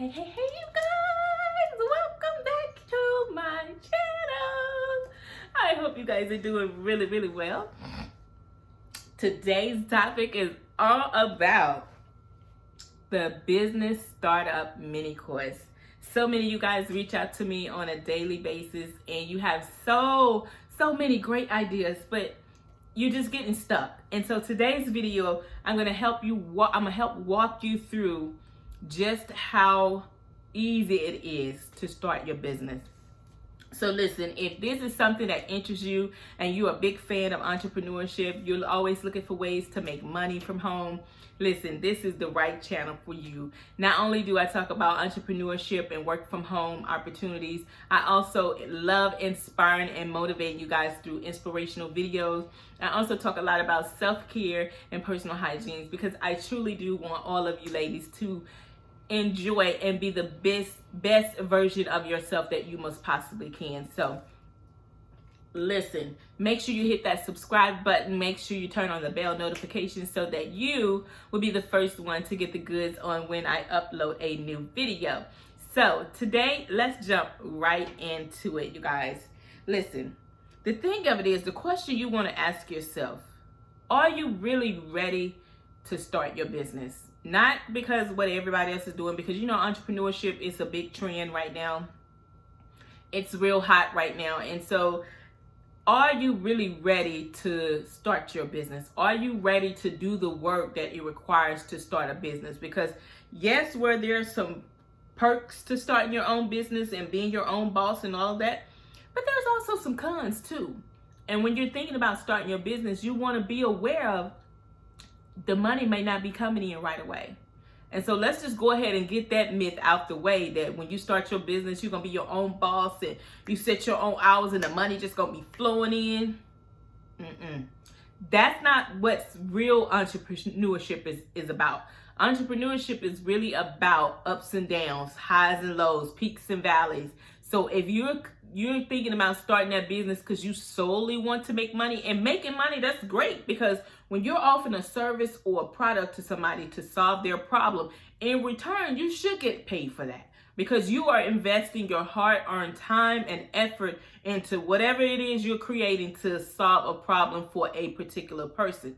Hey, you guys! Welcome back to my channel. I hope you guys are doing really well. Today's topic is all about the business startup mini course. So many of you guys reach out to me on a daily basis and you have so many great ideas, but you're just getting stuck. And so today's video, I'm gonna help walk you through just how easy it is to start your business. So listen, if this is something that interests you and you're a big fan of entrepreneurship, you're always looking for ways to make money from home, listen, this is the right channel for you. Not only do I talk about entrepreneurship and work from home opportunities, I also love inspiring and motivating you guys through inspirational videos. I also talk a lot about self-care and personal hygiene because I truly do want all of you ladies to enjoy and be the best version of yourself that you most possibly can. So listen, make sure you hit that subscribe button, make sure you turn on the bell notification so that you will be the first one to get the goods on when I upload a new video. So today, let's jump right into it, you guys. Listen, the thing of it is, the question you want to ask yourself, are you really ready to start your business? Not because what everybody else is doing, because you know entrepreneurship is a big trend right now. It's real hot right now. And so are you really ready to start your business? Are you ready to do the work that it requires to start a business? Because yes, where there's some perks to starting your own business and being your own boss and all that, but there's also some cons too. And when you're thinking about starting your business, you want to be aware of the money may not be coming in right away. And so let's just go ahead and get that myth out the way that when you start your business, you're going to be your own boss and you set your own hours and the money just going to be flowing in. That's not what real entrepreneurship is about. Entrepreneurship is really about ups and downs, highs and lows, peaks and valleys. So if you're thinking about starting that business because you solely want to make money, and making money, that's great, because when you're offering a service or a product to somebody to solve their problem, in return, you should get paid for that because you are investing your hard-earned time and effort into whatever it is you're creating to solve a problem for a particular person.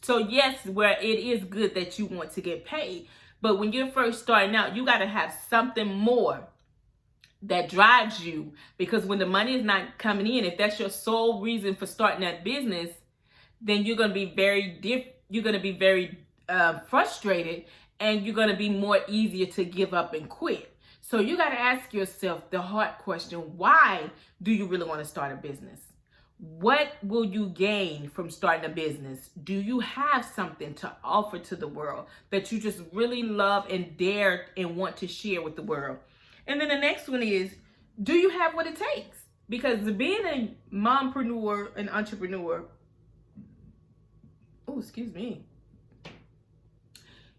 So yes, where it is good that you want to get paid, but when you're first starting out, you got to have something more that drives you, because when the money is not coming in, if that's your sole reason for starting that business, then you're going to be very frustrated, and you're going to be more easier to give up and quit. So you got to ask yourself the hard question: why do you really want to start a business? What will you gain from starting a business? Do you have something to offer to the world that you just really love and dare and want to share with the world? And then the next one is, do you have what it takes? Because being a mompreneur, an entrepreneur,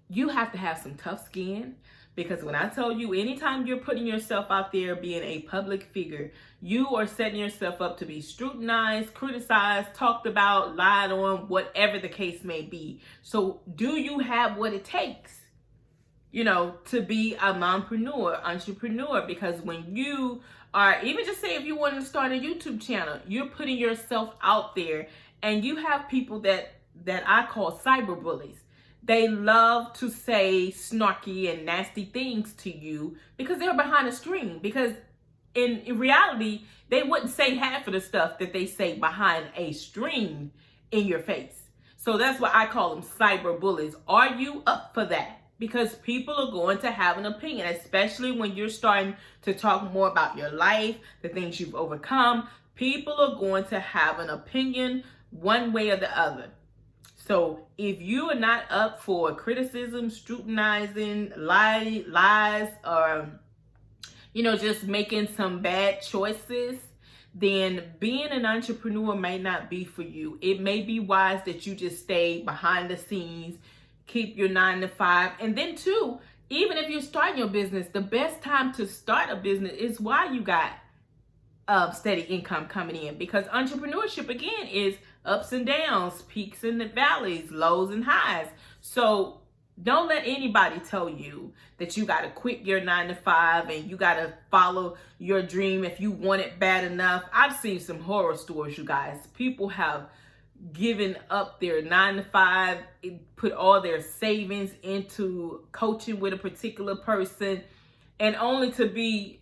you have to have some tough skin. Because when I tell you, anytime you're putting yourself out there being a public figure, you are setting yourself up to be scrutinized, criticized, talked about, lied on, whatever the case may be. So do you have what it takes, to be a mompreneur, entrepreneur? Because when you are, even just say if you want to start a YouTube channel, you're putting yourself out there, and you have people that I call cyber bullies. They love to say snarky and nasty things to you because they're behind a screen. Because in reality, they wouldn't say half of the stuff that they say behind a screen in your face. So that's why I call them cyber bullies. Are you up for that? Because people are going to have an opinion, especially when you're starting to talk more about your life, the things you've overcome. People are going to have an opinion one way or the other. So if you are not up for criticism, scrutinizing, lies, or, just making some bad choices, then being an entrepreneur may not be for you. It may be wise that you just stay behind the scenes, keep your 9 to 5. And then too, even if you're starting your business, the best time to start a business is while you got steady income coming in, because entrepreneurship again is ups and downs, peaks and valleys, lows and highs. So Don't let anybody tell you that you got to quit your 9 to 5 and you got to follow your dream if you want it bad enough. I've seen some horror stories, you guys. People have given up their 9 to 5, put all their savings into coaching with a particular person, and only to be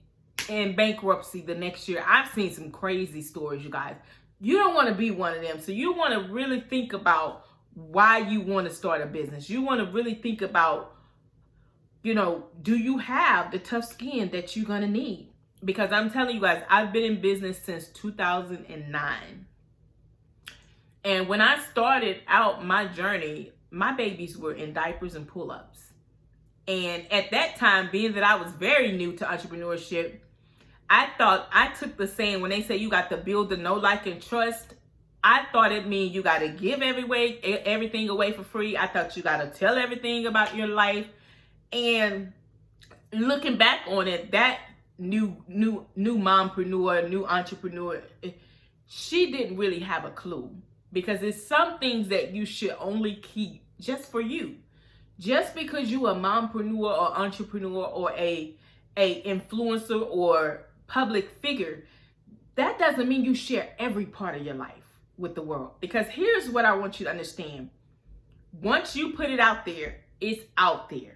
in bankruptcy the next year. I've seen some crazy stories, you guys. You don't want to be one of them. So you want to really think about why you want to start a business. You want to really think about, do you have the tough skin that you're going to need? Because I'm telling you guys, I've been in business since 2009. And when I started out my journey, my babies were in diapers and pull-ups. And at that time, being that I was very new to entrepreneurship, I thought I took the saying when they say you got to build the know, like, and trust. I thought it means you got to give everything away for free. I thought you got to tell everything about your life. And looking back on it, that new mompreneur, new entrepreneur, she didn't really have a clue, because it's some things that you should only keep just for you. Just because you a mompreneur or entrepreneur or a influencer or public figure, that doesn't mean you share every part of your life with the world. Because here's what I want you to understand. Once you put it out there, it's out there.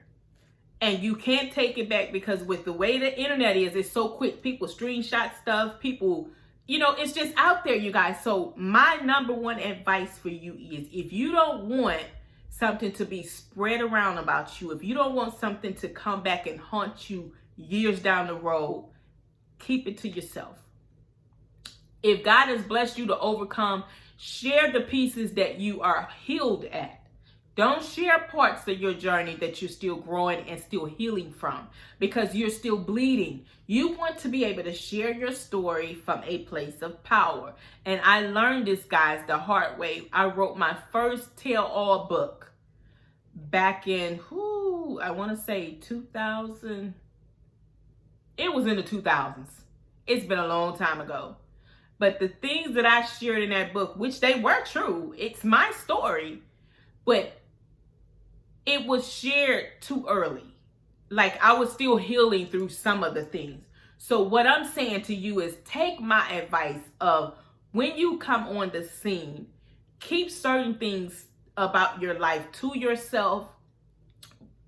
And you can't take it back, because with the way the internet is, it's so quick. People screenshot stuff. People, it's just out there, you guys. So my number one advice for you is, if you don't want something to be spread around about you, if you don't want something to come back and haunt you years down the road, keep it to yourself. If God has blessed you to overcome, share the pieces that you are healed at. Don't share parts of your journey that you're still growing and still healing from, because you're still bleeding. You want to be able to share your story from a place of power. And I learned this, guys, the hard way. I wrote my first tell-all book back in, I want to say 2000. It was in the 2000s. It's been a long time ago. But the things that I shared in that book, which they were true, it's my story, but it was shared too early. Like, I was still healing through some of the things. So what I'm saying to you is, take my advice of, when you come on the scene, keep certain things about your life to yourself,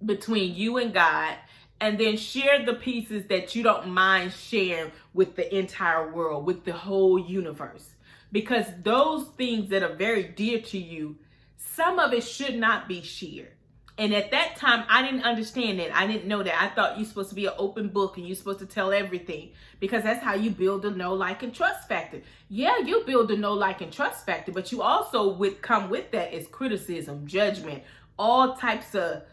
between you and God, and then share the pieces that you don't mind sharing with the entire world, with the whole universe. Because those things that are very dear to you, some of it should not be shared. And at that time, I didn't understand that. I didn't know that. I thought you're supposed to be an open book and you're supposed to tell everything, because that's how you build a know, like, and trust factor. Yeah, you build a know, like, and trust factor, but you also come with that is criticism, judgment, all types of,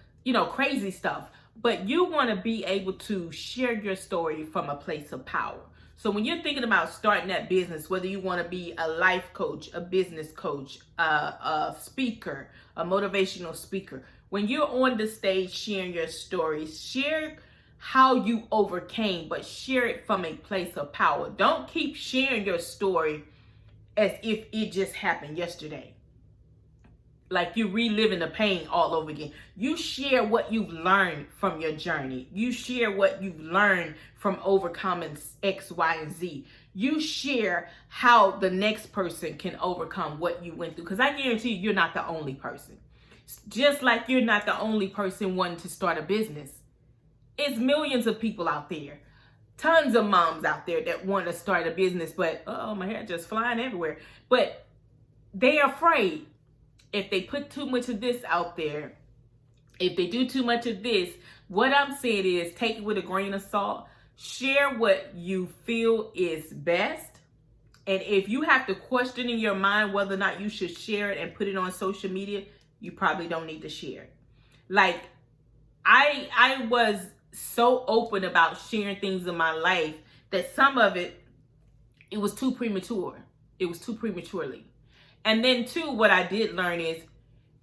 crazy stuff. But you want to be able to share your story from a place of power. So when you're thinking about starting that business, whether you want to be a life coach, a business coach, a speaker, a motivational speaker, when you're on the stage sharing your story, share how you overcame, but share it from a place of power. Don't keep sharing your story as if it just happened yesterday, like you're reliving the pain all over again. You share what you've learned from your journey. You share what you've learned from overcoming X, Y, and Z. You share how the next person can overcome what you went through. Because I guarantee you're not the only person. Just like you're not the only person wanting to start a business. It's millions of people out there. Tons of moms out there that want to start a business, but, oh, my hair just flying everywhere. But they're afraid. If they put too much of this out there, if they do too much of this, what I'm saying is, take it with a grain of salt. Share what you feel is best. And if you have to question in your mind whether or not you should share it and put it on social media, you probably don't need to share it. Like, I was so open about sharing things in my life that some of it was too premature. It was too prematurely. And then too, what I did learn is,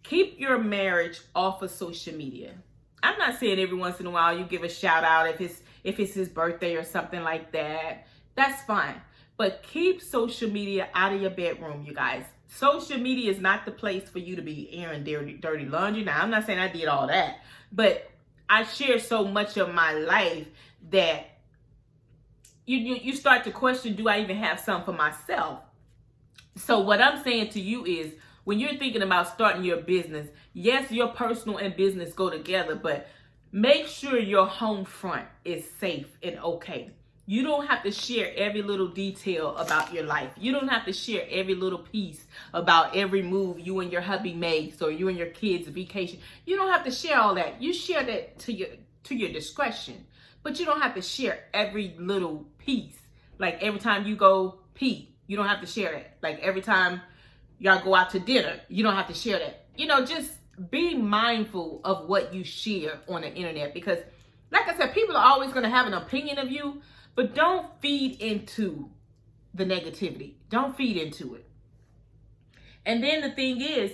keep your marriage off of social media. I'm not saying every once in a while you give a shout out if it's his birthday or something like that. That's fine. But keep social media out of your bedroom, you guys. Social media is not the place for you to be airing dirty laundry. Now, I'm not saying I did all that, but I share so much of my life that you start to question, do I even have something for myself? So what I'm saying to you is, when you're thinking about starting your business, yes, your personal and business go together, but make sure your home front is safe and okay. You don't have to share every little detail about your life. You don't have to share every little piece about every move you and your hubby makes, or you and your kids' vacation. You don't have to share all that. You share that to your discretion, but you don't have to share every little piece. Like every time you go pee, you don't have to share that. Like every time y'all go out to dinner, you don't have to share that. Just be mindful of what you share on the internet, because like I said, people are always going to have an opinion of you, but don't feed into the negativity. Don't feed into it. And then the thing is,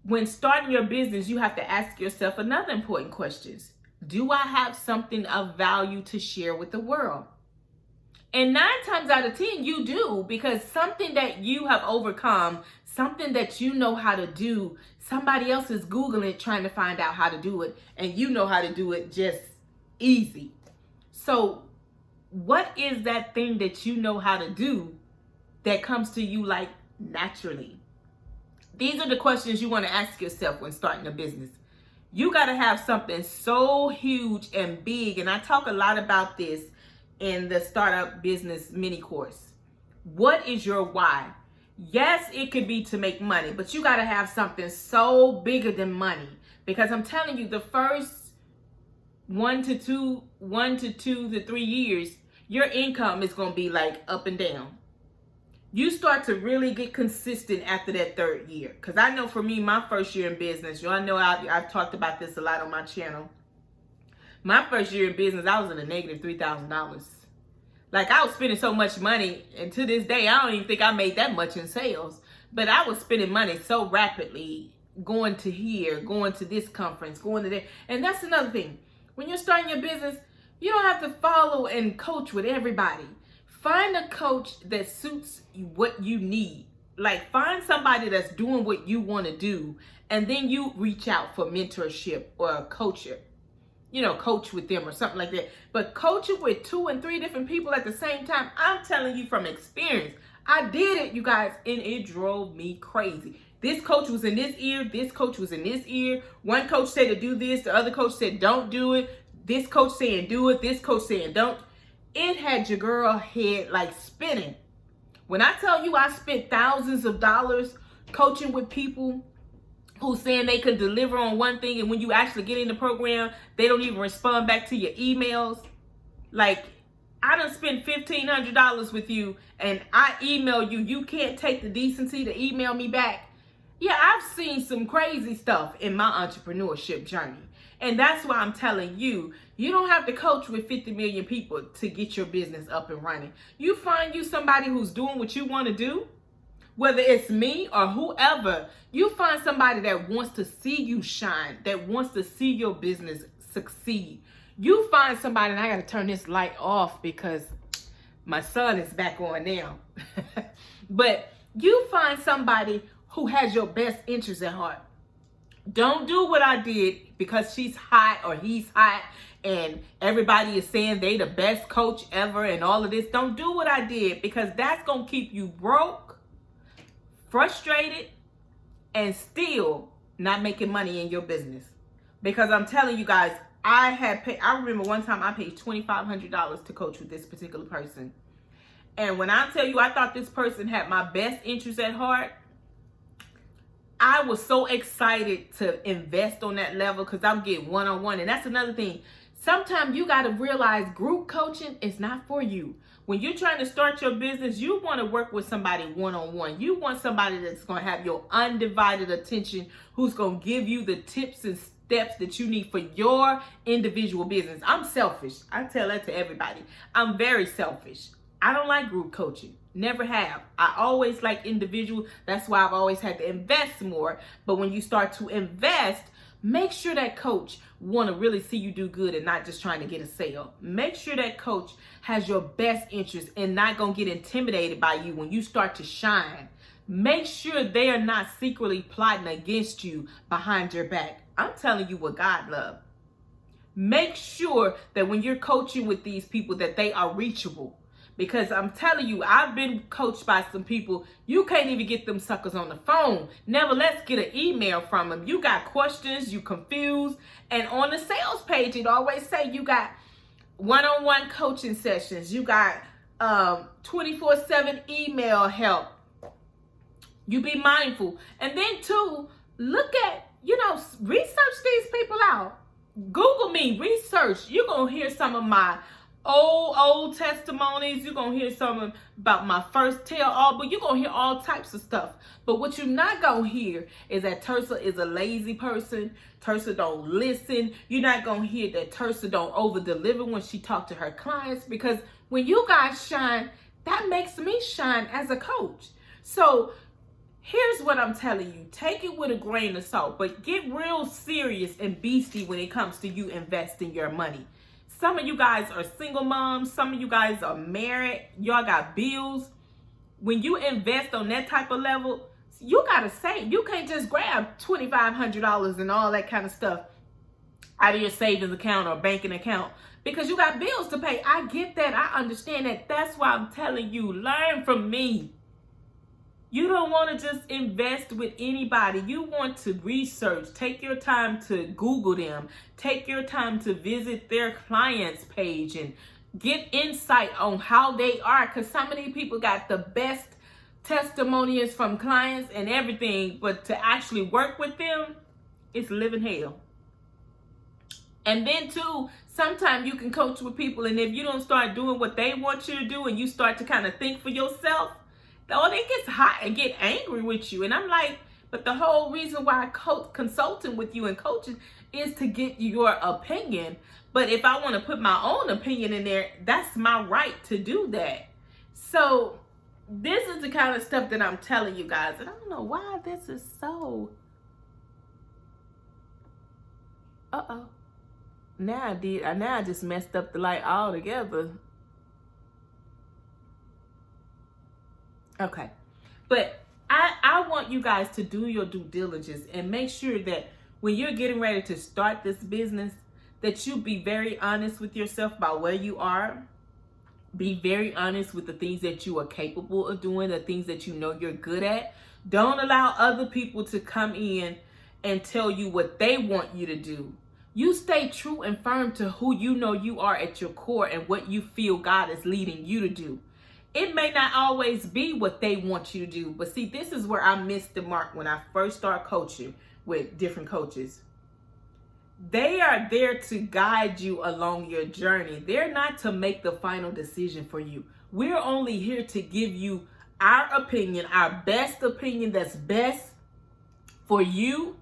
when starting your business, you have to ask yourself another important question. Do I have something of value to share with the world? And 9 times out of 10, you do, because something that you have overcome, something that you know how to do, somebody else is Googling it, trying to find out how to do it, and you know how to do it just easy. So what is that thing that you know how to do that comes to you like naturally? These are the questions you want to ask yourself when starting a business. You got to have something so huge and big, and I talk a lot about this in the Startup Business Mini Course. What is your why? Yes, it could be to make money, but you got to have something so bigger than money, because I'm telling you, the first 1 to 2 to 3 years, your income is going to be like up and down. You start to really get consistent after that 3rd year. Because I know for me, my first year in business, y'all know I've talked about this a lot on my channel. My first year in business, I was in a negative $3,000. Like, I was spending so much money, and to this day, I don't even think I made that much in sales. But I was spending money so rapidly, going to here, going to this conference, going to there. And that's another thing. When you're starting your business, you don't have to follow and coach with everybody. Find a coach that suits what you need. Like, find somebody that's doing what you want to do, and then you reach out for mentorship or a coach with them or something like that. But coaching with 2 and 3 different people at the same time, I'm telling you from experience, I did it, you guys, and it drove me crazy. This coach was in this ear, this coach was in this ear. One coach said to do this, the other coach said don't do it. This coach saying do it, this coach saying don't. It had your girl head like spinning. When I tell you I spent thousands of dollars coaching with people who saying they could deliver on one thing, and when you actually get in the program, they don't even respond back to your emails. Like, I done spent $1,500 with you, and I email you, you can't take the decency to email me back. Yeah, I've seen some crazy stuff in my entrepreneurship journey. And that's why I'm telling you, you don't have to coach with 50 million people to get your business up and running. You find you somebody who's doing what you want to do, whether it's me or whoever. You find somebody that wants to see you shine, that wants to see your business succeed. You find somebody, and I got to turn this light off because my son is back on now. But you find somebody who has your best interest at heart. Don't do what I did because she's hot or he's hot and everybody is saying they the best coach ever and all of this. Don't do what I did, because that's going to keep you broke, frustrated, and still not making money in your business. Because I'm telling you guys, I remember one time I paid $2,500 to coach with this particular person. And when I tell you I thought this person had my best interest at heart, I was so excited to invest on that level because I'm getting one-on-one. And that's another thing. Sometimes you got to realize group coaching is not for you. When you're trying to start your business, you want to work with somebody one-on-one. You want somebody that's going to have your undivided attention, who's going to give you the tips and steps that you need for your individual business. I'm selfish. I tell that to everybody. I'm very selfish. I don't like group coaching. Never have. I always like individual. That's why I've always had to invest more. But when you start to invest, make sure that coach want to really see you do good and not just trying to get a sale. Make sure that coach has your best interest and not going to get intimidated by you when you start to shine. Make sure they are not secretly plotting against you behind your back. I'm telling you what God loves. Make sure that when you're coaching with these people that they are reachable. Because I'm telling you, I've been coached by some people, you can't even get them suckers on the phone. Nevertheless, get an email from them. You got questions, you confused. And on the sales page, it always say you got one-on-one coaching sessions. You got 24/7 email help. You be mindful. And then too, look at, research these people out. Google me, research. You're going to hear some of my old testimonies. You're going to hear some about my first tell all, but you're going to hear all types of stuff. But what you're not going to hear is that Tersa is a lazy person. Tersa don't listen. You're not going to hear that Tersa don't over deliver when she talk to her clients, because when you guys shine, that makes me shine as a coach. So here's what I'm telling you. Take it with a grain of salt, but get real serious and beastie when it comes to you investing your money. Some of you guys are single moms. Some of you guys are married. Y'all got bills. When you invest on that type of level, you got to save. You can't just grab $2,500 and all that kind of stuff out of your savings account or banking account because you got bills to pay. I get that. I understand that. That's why I'm telling you, learn from me. You don't want to just invest with anybody. You want to research. Take your time to Google them. Take your time to visit their clients page and get insight on how they are. Because so many people got the best testimonies from clients and everything, but to actually work with them, it's living hell. And then too, sometimes you can coach with people, and if you don't start doing what they want you to do and you start to kind of think for yourself, they get hot and get angry with you. And I'm like, but the whole reason why I consulting with you and coaching is to get your opinion. But if I want to put my own opinion in there, that's my right to do that. So this is the kind of stuff that I'm telling you guys. And I don't know why this is so. Now I just messed up the light altogether. Okay, but I want you guys to do your due diligence and make sure that when you're getting ready to start this business, that you be very honest with yourself about where you are. Be very honest with the things that you are capable of doing, the things that you know you're good at. Don't allow other people to come in and tell you what they want you to do. You stay true and firm to who you know you are at your core and what you feel God is leading you to do. It may not always be what they want you to do. But see, this is where I missed the mark when I first started coaching with different coaches. They are there to guide you along your journey. They're not to make the final decision for you. We're only here to give you our opinion, our best opinion that's best for you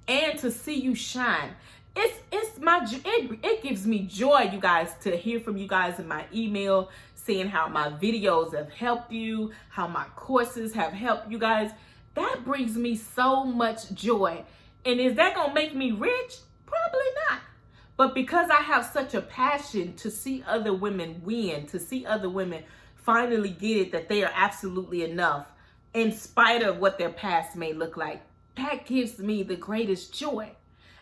and to see you shine. It gives me joy, you guys, to hear from you guys in my email, seeing how my videos have helped you, how my courses have helped you guys. That brings me so much joy. And is that going to make me rich? Probably not. But because I have such a passion to see other women win, to see other women finally get it that they are absolutely enough, in spite of what their past may look like, that gives me the greatest joy.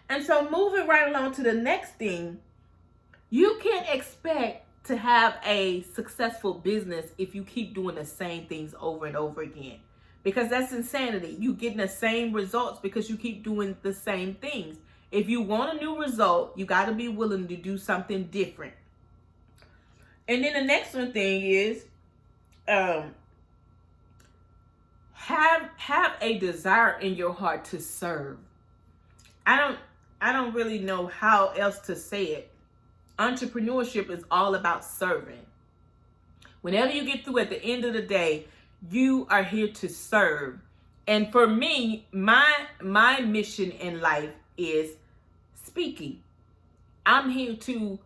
And so moving right along to the next thing, you can't expect to have a successful business if you keep doing the same things over and over again, because that's insanity. You getting the same results because you keep doing the same things. If you want a new result, you got to be willing to do something different. And then the next one thing is have a desire in your heart to serve. I don't really know how else to say it. Entrepreneurship is all about serving. Whenever you get through at the end of the day, you are here to serve. And for me, my mission in life is speaking. I'm here to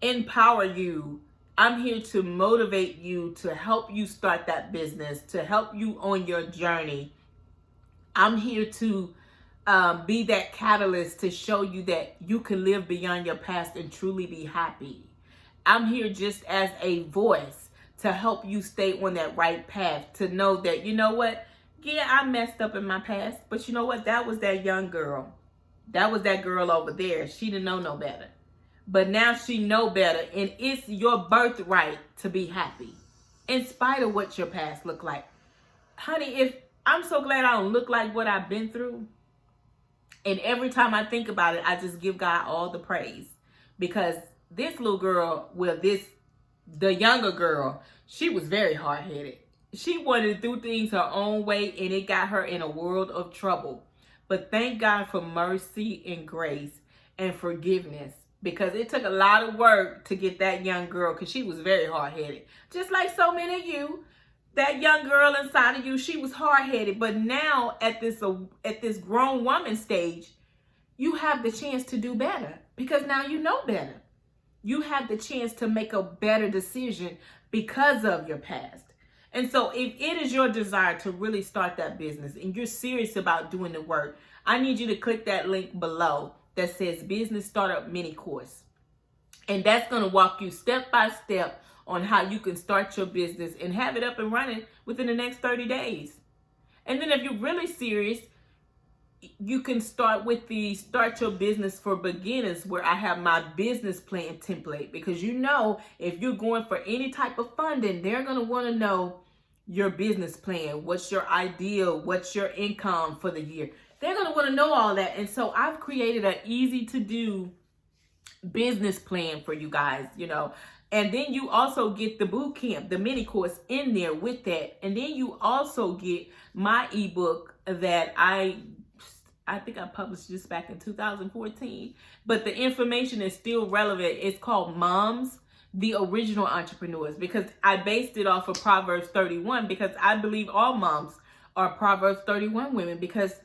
empower you. I'm here to motivate you, to help you start that business, to help you on your journey. I'm here to be that catalyst to show you that you can live beyond your past and truly be happy. I'm here just as a voice to help you stay on that right path, to know that, you know what, Yeah, I messed up in my past, but you know what? That was that young girl. That was that girl over there. She didn't know no better. But now she know better, and it's your birthright to be happy in spite of what your past looked like. Honey, if I'm so glad I don't look like what I've been through. And every time I think about it, I just give God all the praise. Because this little girl, the younger girl, she was very hard-headed. She wanted to do things her own way, and it got her in a world of trouble. But thank God for mercy and grace and forgiveness, because it took a lot of work to get that young girl, because she was very hard-headed. Just like so many of you, that young girl inside of you, she was hard-headed. But now at this grown woman stage, you have the chance to do better, because now you know better. You have the chance to make a better decision because of your past. And so if it is your desire to really start that business and you're serious about doing the work, I need you to click that link below that says Business Startup Mini Course. And that's going to walk you step by step on how you can start your business and have it up and running within the next 30 days. And then if you're really serious, you can start with the Start Your Business for Beginners, where I have my business plan template. Because you know, if you're going for any type of funding, they're going to want to know your business plan. What's your ideal? What's your income for the year? They're going to want to know all that. And so I've created an easy to do business plan for you guys, And then you also get the boot camp, the mini course in there with that. And then you also get my ebook that I think I published this back in 2014, but the information is still relevant. It's called Moms, the Original Entrepreneurs, because I based it off of Proverbs 31, because I believe all moms are Proverbs 31 women, because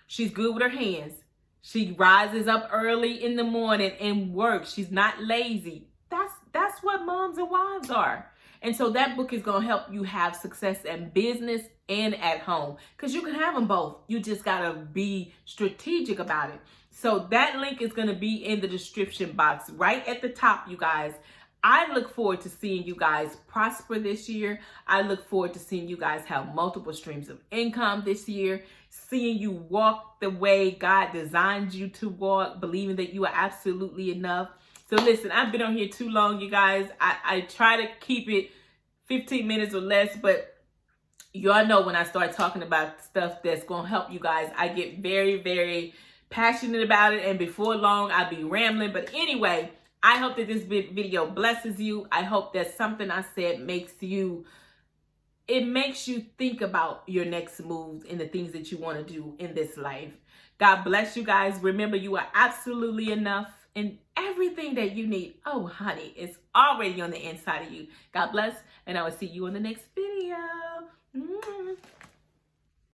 she's good with her hands. She rises up early in the morning and works. She's not lazy. That's what moms and wives are. And so that book is going to help you have success in business and at home, because you can have them both. You just got to be strategic about it. So that link is going to be in the description box right at the top, you guys. I look forward to seeing you guys prosper this year. I look forward to seeing you guys have multiple streams of income this year, seeing you walk the way God designed you to walk, believing that you are absolutely enough. So listen, I've been on here too long, you guys. I try to keep it 15 minutes or less, but y'all know when I start talking about stuff that's going to help you guys, I get very, very passionate about it. And before long, I'll be rambling. But anyway, I hope that this video blesses you. I hope that something I said makes you think about your next moves and the things that you want to do in this life. God bless you guys. Remember, you are absolutely enough. And everything that you need, oh honey, is already on the inside of you. God bless, and I will see you in the next video.